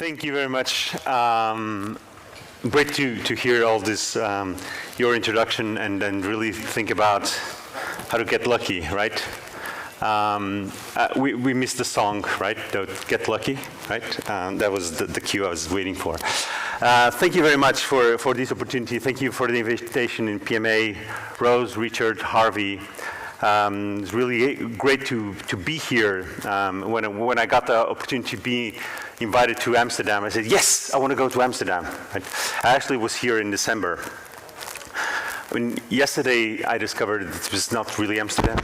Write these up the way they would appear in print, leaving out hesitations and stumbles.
Thank you very much. Great to hear all this, your introduction, and then really think about how to get lucky, right? We missed the song, right? The Get Lucky, right? That was the cue I was waiting for. Thank you very much for this opportunity. Thank you for the invitation in PMA, Rose, Richard, Harvey. It's really great to be here. When I got the opportunity to be invited to Amsterdam, I said, yes, I want to go to Amsterdam. I actually was here in December. Yesterday, I discovered it was not really Amsterdam.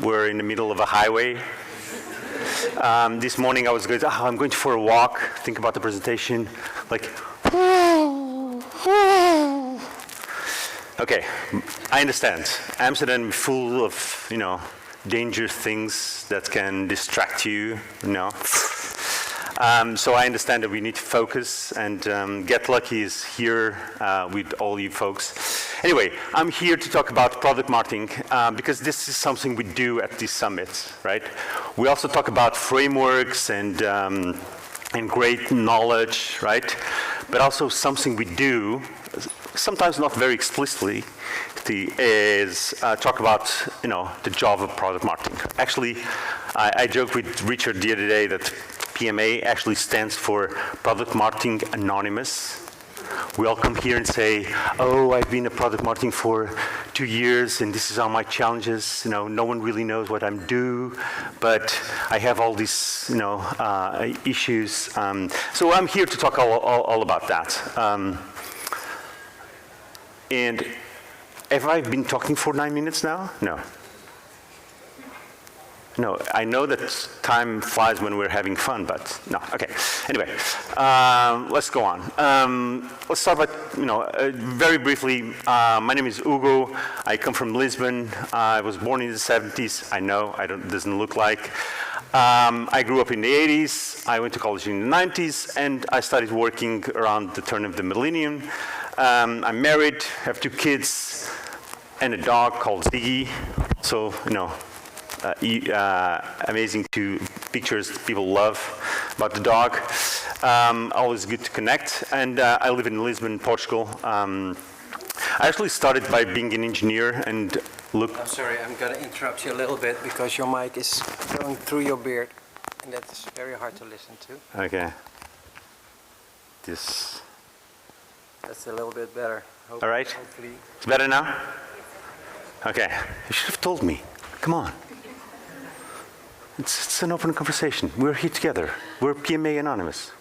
We're in the middle of a highway. This morning, I was going, I'm going for a walk, think about the presentation, like, okay, I understand. Amsterdam is full of, dangerous things that can distract you, So I understand that we need to focus, and Get Lucky is here with all you folks. Anyway, I'm here to talk about product marketing because this is something we do at this summit, right? We also talk about frameworks and great knowledge, right? But also something we do, sometimes not very explicitly, is talk about the job of product marketing. Actually, I joked with Richard the other day that PMA actually stands for Product Marketing Anonymous. We all come here and say, oh, I've been in product marketing for 2 years, and this is all my challenges. No one really knows what I'm doing, but I have all these, issues. So I'm here to talk all about that. And have I been talking for 9 minutes now? No. No, I know that time flies when we're having fun, but no, okay. Anyway, let's go on. Let's start by, very briefly, my name is Hugo. I come from Lisbon. I was born in the 70s. I know, doesn't look like. I grew up in the 80s. I went to college in the 90s, and I started working around the turn of the millennium. I'm married, have 2 kids, and a dog called Ziggy. So, amazing pictures people love about the dog. Always good to connect. And I live in Lisbon, Portugal. I actually started by being an engineer and look. I'm sorry, I'm going to interrupt you a little bit because your mic is going through your beard, and that's very hard to listen to. Okay. That's a little bit better. All right. Hopefully. It's better now? Okay. You should have told me. Come on. It's an open conversation. We're here together. We're PMA Anonymous,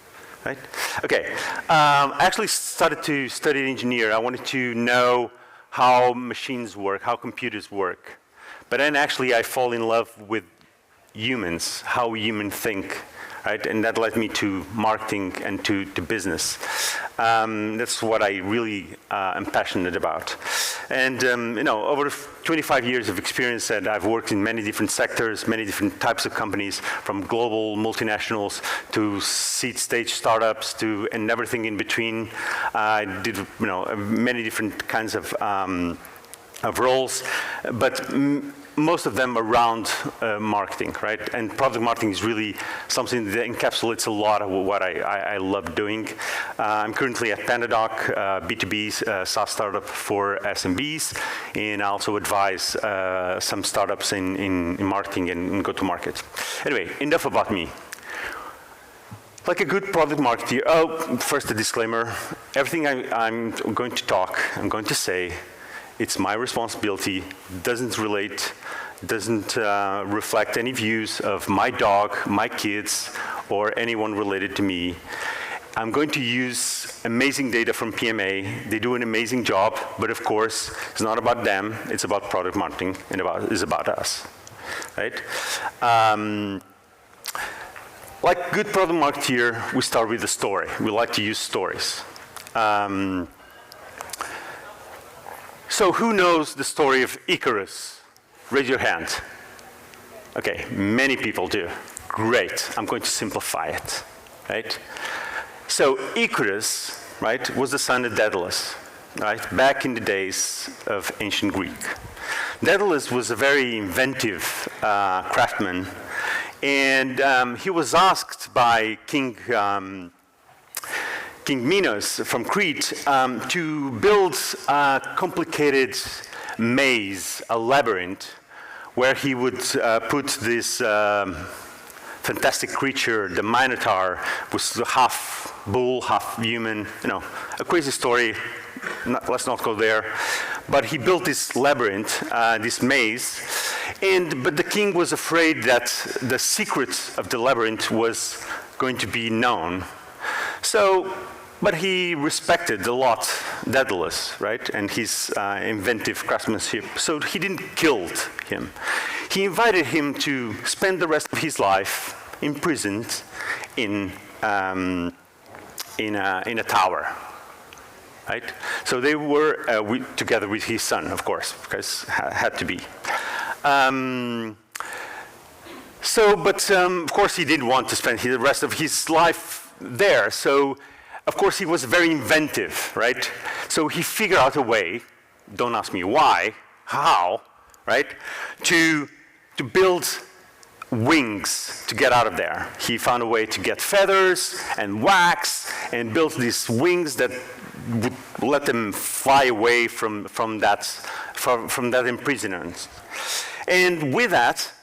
right? Okay. I actually started to study engineer. I wanted to know how machines work, how computers work. But then actually I fall in love with humans, how humans think, right? And that led me to marketing and to business. That's what I really am passionate about. And over 25 years of experience, that I've worked in many different sectors, many different types of companies, from global multinationals to seed stage startups and everything in between. I did many different kinds of roles, but most of them around marketing, right? And product marketing is really something that encapsulates a lot of what I love doing. I'm currently at PandaDoc, B2B SaaS startup for SMBs, and I also advise some startups in marketing and go-to-market. Anyway, enough about me. Like a good product marketer, first a disclaimer, everything I'm going to say, it's my responsibility, doesn't reflect any views of my dog, my kids, or anyone related to me. I'm going to use amazing data from PMA. They do an amazing job, but of course, it's not about them, it's about product marketing, and it's about us, right? Like good product marketer, we start with a story. We like to use stories. So who knows the story of Icarus? Raise your hand. Okay, many people do. Great, I'm going to simplify it, right? So Icarus, right, was the son of Daedalus, right, back in the days of ancient Greek. Daedalus was a very inventive craftsman, And he was asked by King Minos from Crete to build a complicated maze, a labyrinth, where he would put this fantastic creature, the Minotaur, was half bull, half human, a crazy story. Let's not go there. But he built this labyrinth, this maze, but the king was afraid that the secret of the labyrinth was going to be known. But he respected a lot Daedalus, right, and his inventive craftsmanship. So he didn't kill him. He invited him to spend the rest of his life imprisoned in a tower, right? So they were together with his son, of course, because had to be. Of course, he didn't want to spend the rest of his life there. So, of course, he was very inventive, right? So he figured out a way, don't ask me why, how, right, to build wings to get out of there. He found a way to get feathers and wax and built these wings that would let them fly away from that imprisonment. And with that,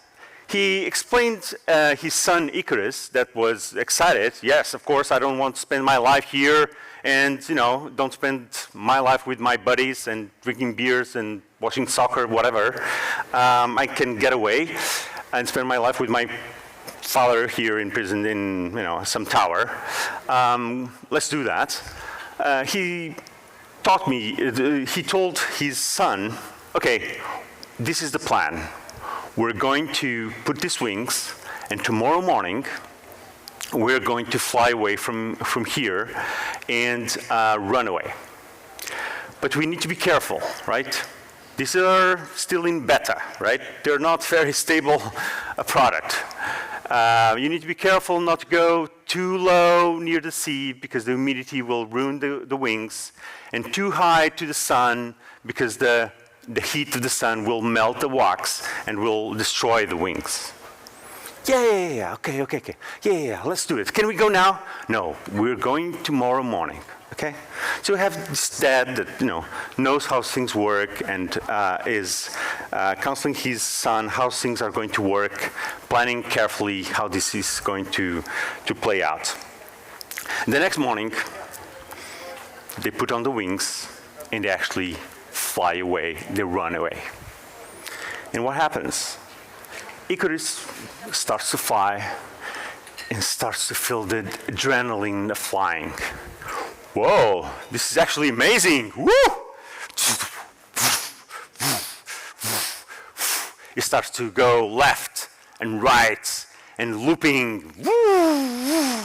he explained his son Icarus, that was excited. Yes, of course, I don't want to spend my life here and, don't spend my life with my buddies and drinking beers and watching soccer, whatever. I can get away and spend my life with my father here in prison in, some tower. Let's do that. He told his son, okay, this is the plan. We're going to put these wings, and tomorrow morning, we're going to fly away from here and run away. But we need to be careful, right? These are still in beta, right? They're not very stable product. You need to be careful not to go too low near the sea because the humidity will ruin the wings, and too high to the sun because the heat of the sun will melt the wax and will destroy the wings. Yeah, okay. Yeah, let's do it. Can we go now? No, we're going tomorrow morning, okay? So we have this dad that, knows how things work and is counseling his son how things are going to work, planning carefully how this is going to play out. The next morning, they put on the wings and they actually fly away, they run away. And what happens? Icarus starts to fly and starts to feel the adrenaline of flying. Whoa, this is actually amazing. Woo! It starts to go left and right and looping. Woo!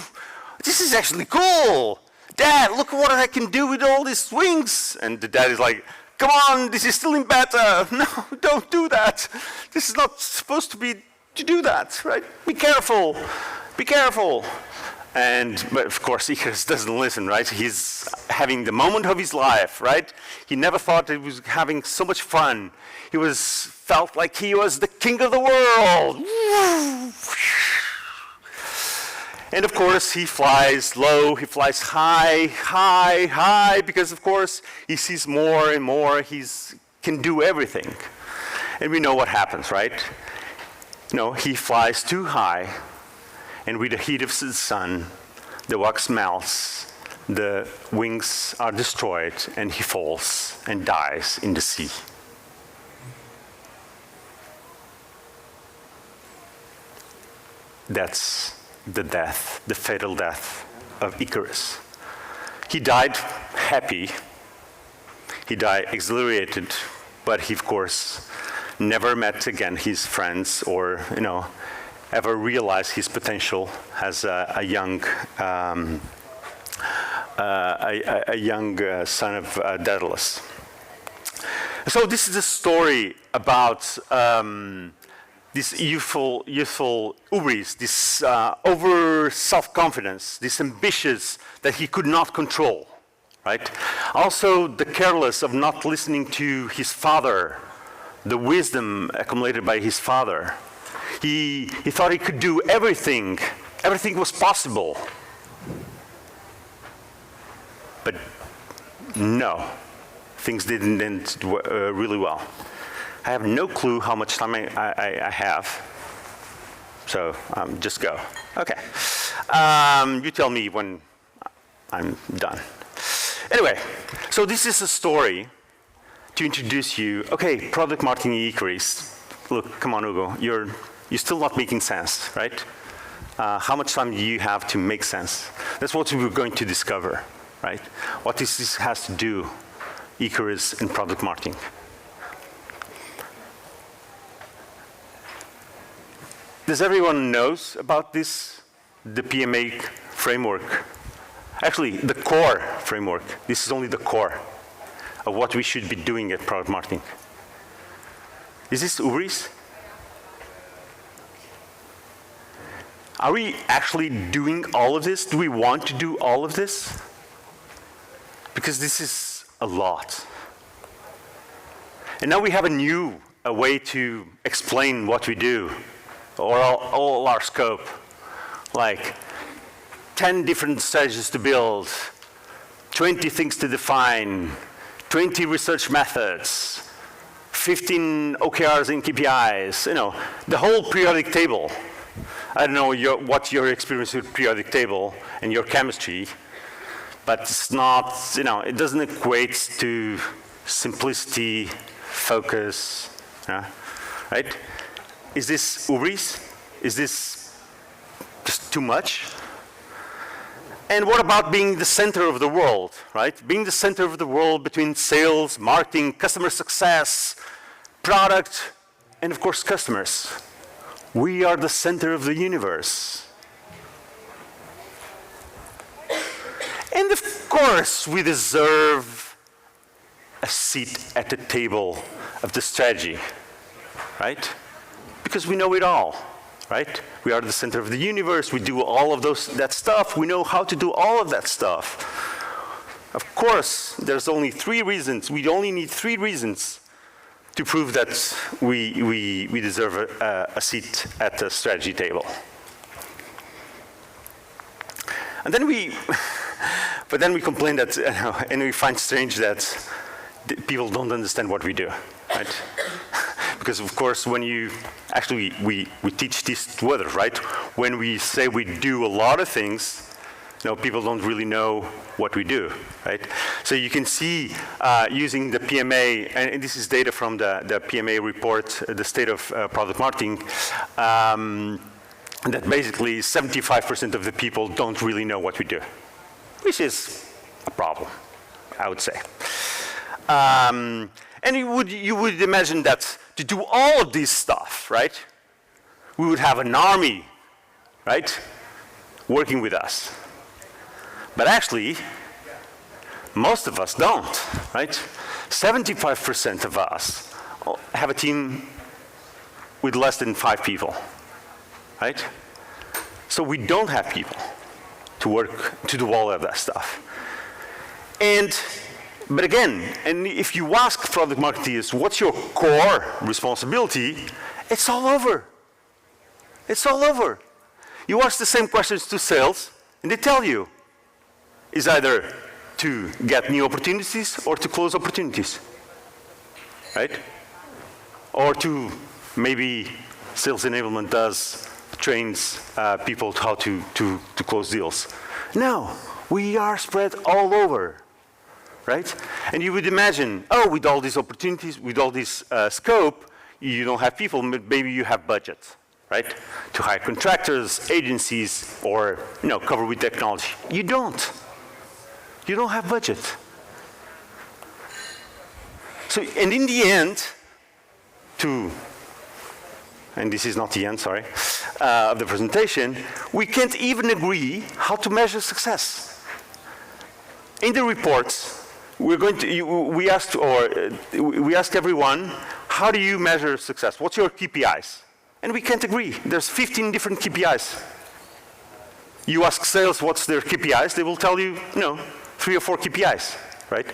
This is actually cool. Dad, look what I can do with all these wings. And the dad is like, come on, this is still in beta. No, don't do that. This is not supposed to do that, right? Be careful. Be careful. But of course, Icarus doesn't listen, right? He's having the moment of his life, right? He never thought he was having so much fun. He felt like he was the king of the world. And of course, he flies low, he flies high, because of course, he sees more and more, he can do everything. And we know what happens, right? He flies too high, and with the heat of the sun, the wax melts, the wings are destroyed, and he falls and dies in the sea. That's the fatal death of Icarus. He died happy, he died exhilarated, but he, of course, never met again his friends or, ever realized his potential as a young son of Daedalus. So this is a story about this youthful hubris, this over self-confidence, this ambitious that he could not control, right? Also the careless of not listening to his father, the wisdom accumulated by his father. He thought he could do everything. Everything was possible. But no, things didn't end really well. I have no clue how much time I have. So just go. Okay. You tell me when I'm done. Anyway, so this is a story to introduce you. Okay, product marketing Hubris. Look, come on, Hugo. You're still not making sense, right? How much time do you have to make sense? That's what we're going to discover, right? What this has to do, Hubris and product marketing. Does everyone knows about this, the PMA framework? Actually, the core framework. This is only the core of what we should be doing at product marketing. Is this Hubris? Are we actually doing all of this? Do we want to do all of this? Because this is a lot. And now we have a way to explain what we do, or all our scope, like 10 different strategies to build, 20 things to define, 20 research methods, 15 OKRs and KPIs, you know, the whole periodic table. I don't know what your experience with periodic table and your chemistry, but it's not, you know, it doesn't equate to simplicity, focus, right? Is this Hubris? Is this just too much? And what about being the center of the world, right? Being the center of the world between sales, marketing, customer success, product, and of course customers. We are the center of the universe. And of course we deserve a seat at the table of the strategy, right? Because we know it all, right? We are the center of the universe. We do all of that stuff. We know how to do all of that stuff. Of course, there's only 3 reasons. We only need 3 reasons to prove that we deserve a seat at the strategy table. And then but then we complain that, and we find strange that people don't understand what we do, right? Because of course, when you, actually we teach this to others, right? When we say we do a lot of things, people don't really know what we do, right? So you can see using the PMA, and this is data from the PMA report, the state of product marketing, that basically 75% of the people don't really know what we do, which is a problem, I would say. And you would imagine that to do all of this stuff, right, we would have an army, right, working with us. But actually, most of us don't, right? 75% of us have a team with less than 5 people, right? So we don't have people to work, to do all of that stuff. But again, and if you ask product marketers, what's your core responsibility? It's all over. It's all over. You ask the same questions to sales, and they tell you, is either to get new opportunities or to close opportunities, right? Or to maybe sales enablement trains people how to close deals. No, we are spread all over, right? And you would imagine, oh, with all these opportunities, with all this scope, you don't have people, but maybe you have budget, right? To hire contractors, agencies, or cover with technology. You don't. You don't have budget. So, and in the end, and this is not the end, sorry, of the presentation, we can't even agree how to measure success. In the reports, we asked everyone, how do you measure success? What's your KPIs? And we can't agree. There's 15 different KPIs. You ask sales what's their KPIs, they will tell you, 3 or 4 KPIs, right?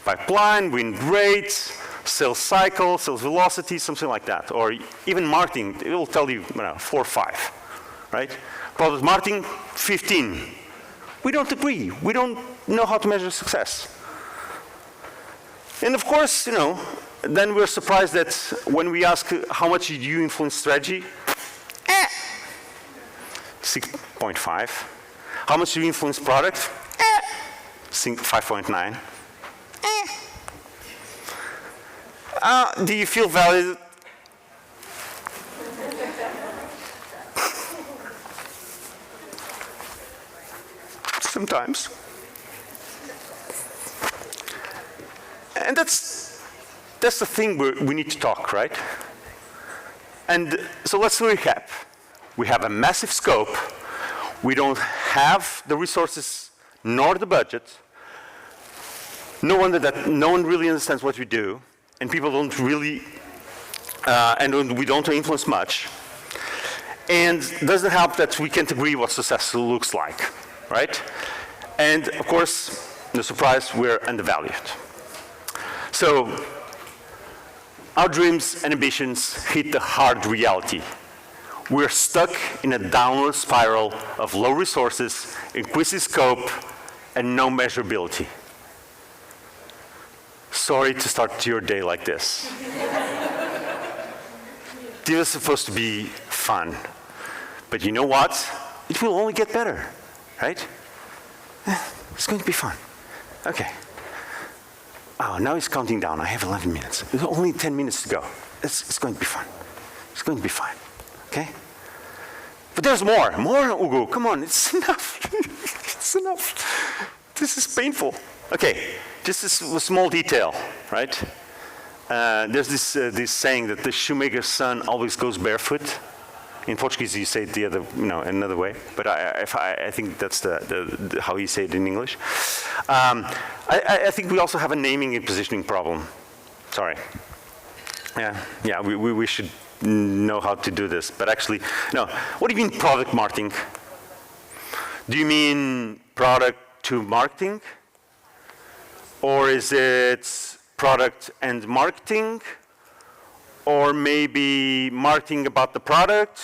Pipeline, win rates, sales cycle, sales velocity, something like that. Or even marketing, it will tell you, 4 or 5, right? Product marketing, 15. We don't agree. We don't know how to measure success. And of course, then we're surprised that when we ask how much did you influence strategy, 6.5. How much do you influence product? 5.9. Do you feel valued? Sometimes. And that's the thing we need to talk, right? And so let's recap. We have a massive scope. We don't have the resources nor the budget. No one really understands what we do, and people don't really, and we don't influence much. And it doesn't help that we can't agree what success looks like, right? And of course, no surprise, we're undervalued. So our dreams and ambitions hit the hard reality. We're stuck in a downward spiral of low resources, increasing scope, and no measurability. Sorry to start your day like this. This is supposed to be fun. But you know what? It will only get better, right? It's going to be fun. Okay. Oh, now it's counting down. I have 11 minutes. There's only 10 minutes to go. It's going to be fun. It's going to be fine. Okay? But there's more. More, Ugo. Come on. It's enough. It's enough. This is painful. Okay. Just a small detail, right? There's this saying that the shoemaker's son always goes barefoot. In Portuguese, you say it the other, another way. But I think that's how you say it in English. I think we also have a naming and positioning problem. Sorry. Yeah. We should know how to do this. But actually, no. What do you mean product marketing? Do you mean product to marketing? Or is it product and marketing? Or maybe marketing about the product?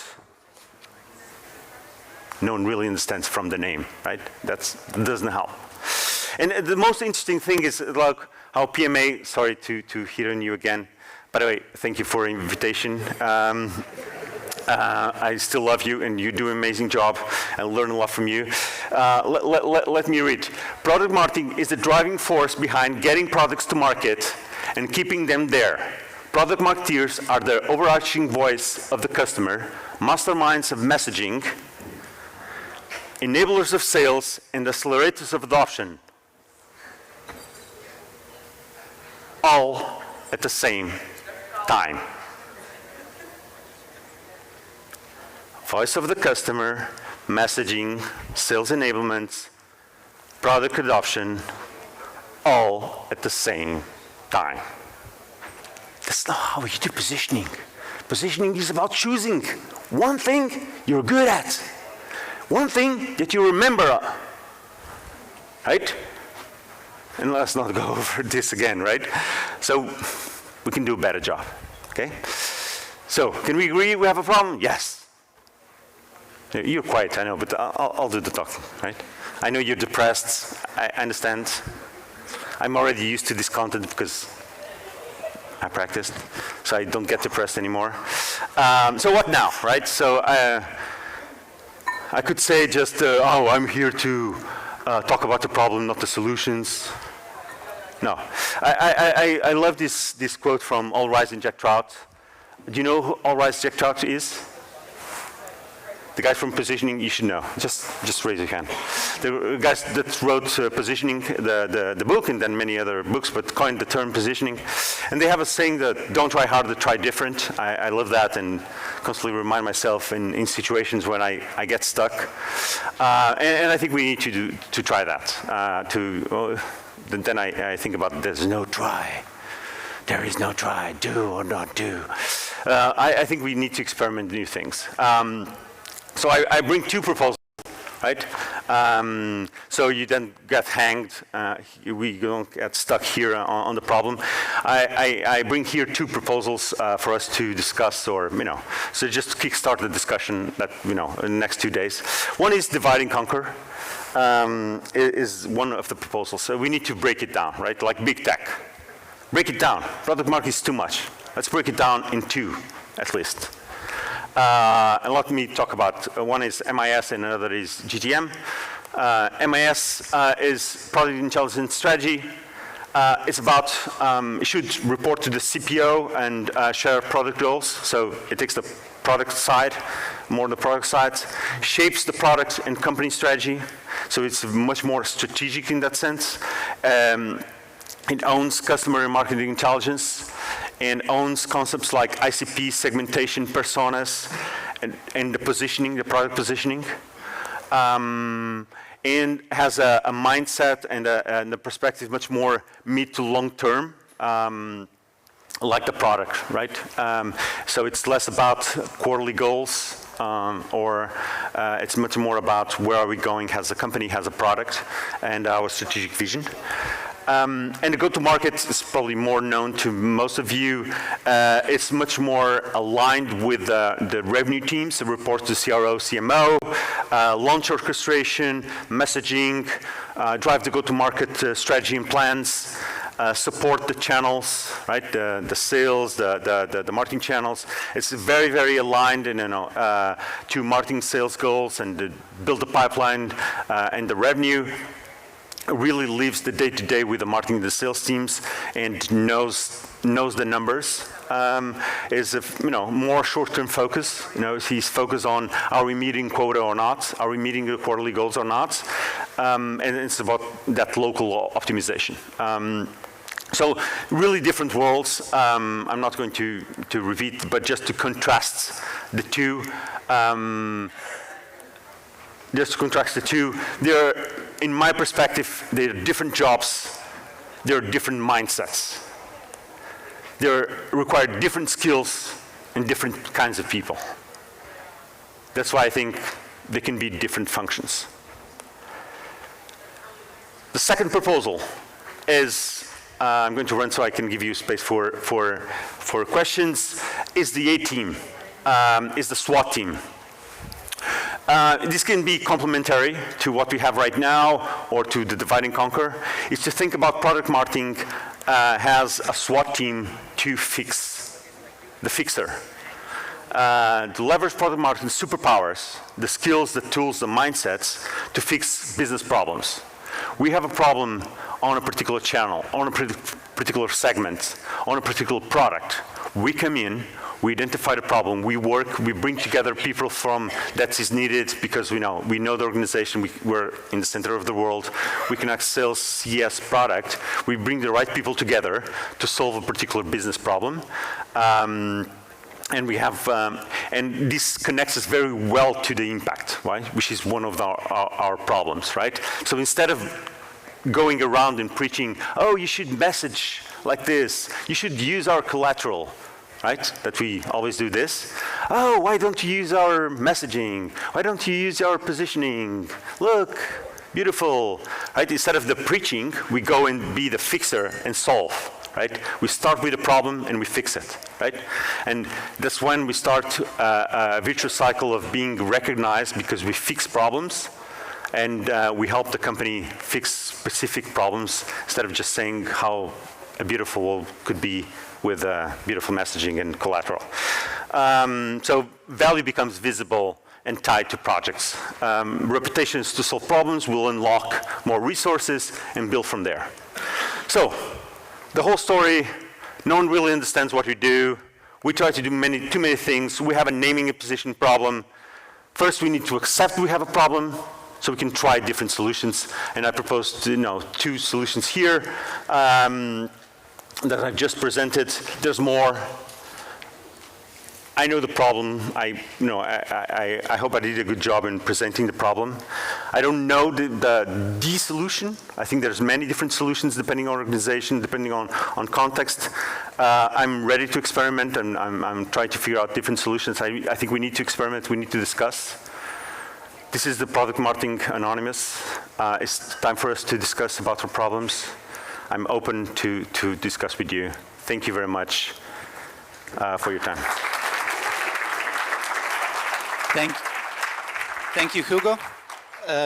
No one really understands from the name, right? That doesn't help. And the most interesting thing is like how PMA, sorry to hear on you again. By the way, thank you for the invitation. I still love you and you do an amazing job and learn a lot from you. Let me read. Product marketing is the driving force behind getting products to market and keeping them there. Product marketeers are the overarching voice of the customer, masterminds of messaging, enablers of sales, and accelerators of adoption. All at the same time. Voice of the customer, messaging, sales enablement, product adoption, all at the same time. That's not how you do positioning. Positioning is about choosing one thing you're good at, one thing that you remember, right? And let's not go over this again, right? So we can do a better job, okay? So can we agree we have a problem? Yes. You're quiet, I know, but I'll do the talking, right? I know you're depressed, I understand. I'm already used to this content because I practiced, so I don't get depressed anymore. So what now, right? So I could say just, oh, I'm here to talk about the problem, not the solutions. No, I love this quote from All Rise and Jack Trout. Do you know who All Rise Jack Trout is? The guy from Positioning, you should know. Just raise your hand. The guys that wrote Positioning, the book, and then many other books, but coined the term positioning. And they have a saying that don't try harder, try different. I love that and constantly remind myself in situations when I get stuck. And I think we need to try that. Then I think about there's no try. There is no try, do or not do. I think we need to experiment new things. So I bring two proposals. right? So you then get hanged. We don't get stuck here on the problem. I bring here two proposals for us to discuss, or so just to kickstart the discussion that in the next 2 days. One is divide and conquer. Is one of the proposals. So we need to break it down, right? Like big tech. Break it down. Product marketing is too much. Let's break it down in two, at least. And let me talk about, one is MIS and another is GTM. MIS is Product Intelligence Strategy. It's about, it should report to the CPO and share product goals. So it takes the product side, more the product side, shapes the product and company strategy. So it's much more strategic in that sense. It owns customer and marketing intelligence and owns concepts like ICP, segmentation, personas, and the positioning, the product positioning. And has a mindset and a perspective much more mid to long term, like the product, right? So it's less about quarterly goals, or it's much more about where are we going as a company, as a product, and our strategic vision. And the go-to-market is probably more known to most of you. It's much more aligned with the revenue teams. It reports to CRO, CMO, launch orchestration, messaging, drive the go-to-market strategy and plans, support the channels, right? The sales, the marketing channels. It's very, very aligned to marketing sales goals and build the pipeline and the revenue. Really lives the day-to-day with the marketing and the sales teams and knows the numbers. Is a more short-term focus. He's focused on, are we meeting quota or not? Are we meeting the quarterly goals or not? And it's about that local optimization. So really different worlds. I'm not going to repeat, but just to contrast the two. They're, in my perspective, they're different jobs. They're different mindsets. They require different skills and different kinds of people. That's why I think they can be different functions. The second proposal is, I'm going to run so I can give you space for questions, is the A team, is the SWAT team. This can be complementary to what we have right now or to the divide and conquer. Is to think about product marketing has a SWAT team to fix the fixer. To leverage product marketing superpowers, the skills, the tools, the mindsets to fix business problems. We have a problem on a particular channel, on a particular segment, on a particular product. We come in, we identify the problem, we work, we bring together people from that is needed because we know the organization, we're in the center of the world, we connect sales, CS, product, we bring the right people together to solve a particular business problem. And we have, and this connects us very well to the impact, right? Which is one of our problems, right? So instead of going around and preaching, oh, you should message like this, you should use our collateral, right? That we always do this. Oh, why don't you use our messaging? Why don't you use our positioning? Look, beautiful, right? Instead of the preaching, we go and be the fixer and solve, right? We start with a problem and we fix it, right? And that's when we start a virtuous cycle of being recognized because we fix problems and we help the company fix specific problems instead of just saying how a beautiful world could be with beautiful messaging and collateral. So value becomes visible and tied to projects. Reputations to solve problems will unlock more resources and build from there. So the whole story, no one really understands what we do. We try to do too many things. We have a naming and positioning problem. First, we need to accept we have a problem so we can try different solutions. And I propose two solutions here that I've just presented. There's more. I know the problem. I hope I did a good job in presenting the problem. I don't know the solution. I think there's many different solutions depending on organization, depending on context. I'm ready to experiment, and I'm trying to figure out different solutions. I think we need to experiment. We need to discuss. This is the Product Marketing Anonymous. It's time for us to discuss about our problems. I'm open to discuss with you. Thank you very much for your time. Thank you, Hugo.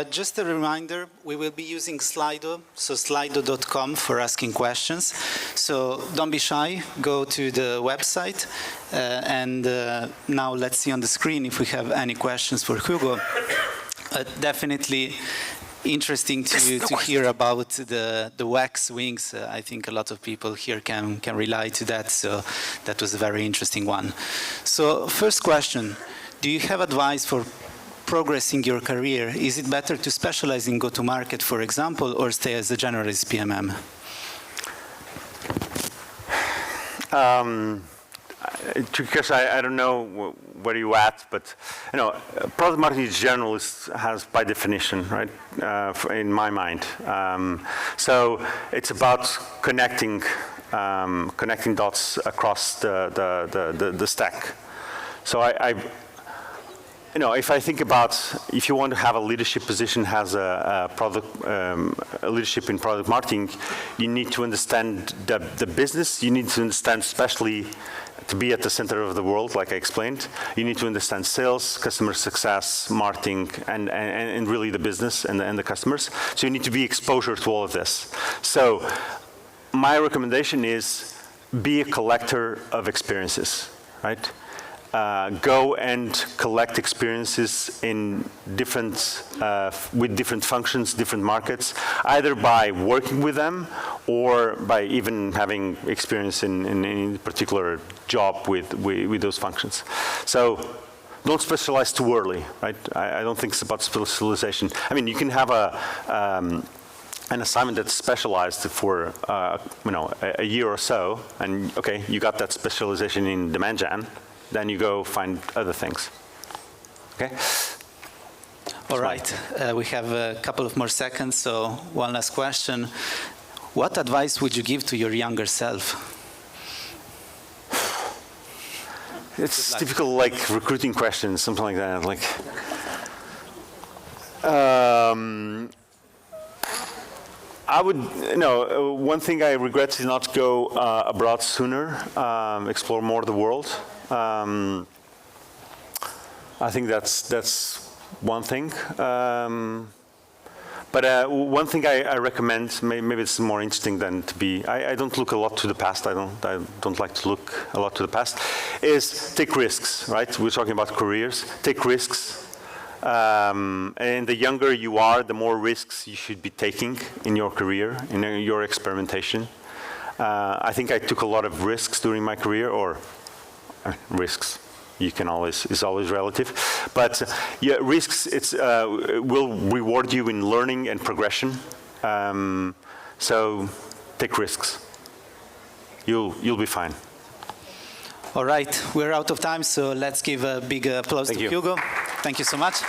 Just a reminder, we will be using Slido, so slido.com for asking questions. So don't be shy, go to the website. Now let's see on the screen if we have any questions for Hugo. Definitely interesting to hear about the wax wings. I think a lot of people here can relate to that, so that was a very interesting one. So first question, do you have advice for progressing your career? Is it better to specialize in go-to-market, for example, or stay as a generalist PMM? Because I don't know where you're at, but product marketing in general has by definition, right? In my mind, so it's about connecting dots across the stack. So if I think about if you want to have a leadership position as a leadership in product marketing, you need to understand the business. You need to understand, especially to be at the center of the world, like I explained. You need to understand sales, customer success, marketing, and really the business and the customers. So you need to be exposure to all of this. So my recommendation is be a collector of experiences, right? Go and collect experiences in with different functions, different markets, either by working with them or by even having experience in any particular job with those functions. So don't specialize too early, right? I don't think it's about specialization. I mean, you can have an assignment that's specialized for a year or so, and okay, you got that specialization in demand gen. Then you go find other things. Okay? All right. We have a couple of more seconds, so one last question. What advice would you give to your younger self? It's typical, like, recruiting questions, something like that. Like, I would, one thing I regret is not go abroad sooner, explore more of the world. I think that's one thing. But one thing I recommend, maybe it's more interesting than to be. I don't look a lot to the past. I don't like to look a lot to the past. Is take risks, right? We're talking about careers. Take risks. And the younger you are, the more risks you should be taking in your career, in your experimentation. I think I took a lot of risks during my career, or risks. Is always relative, but yeah, risks. Will reward you in learning and progression. So take risks. You'll be fine. All right, we're out of time, so let's give a big applause to Hugo. Thank you so much.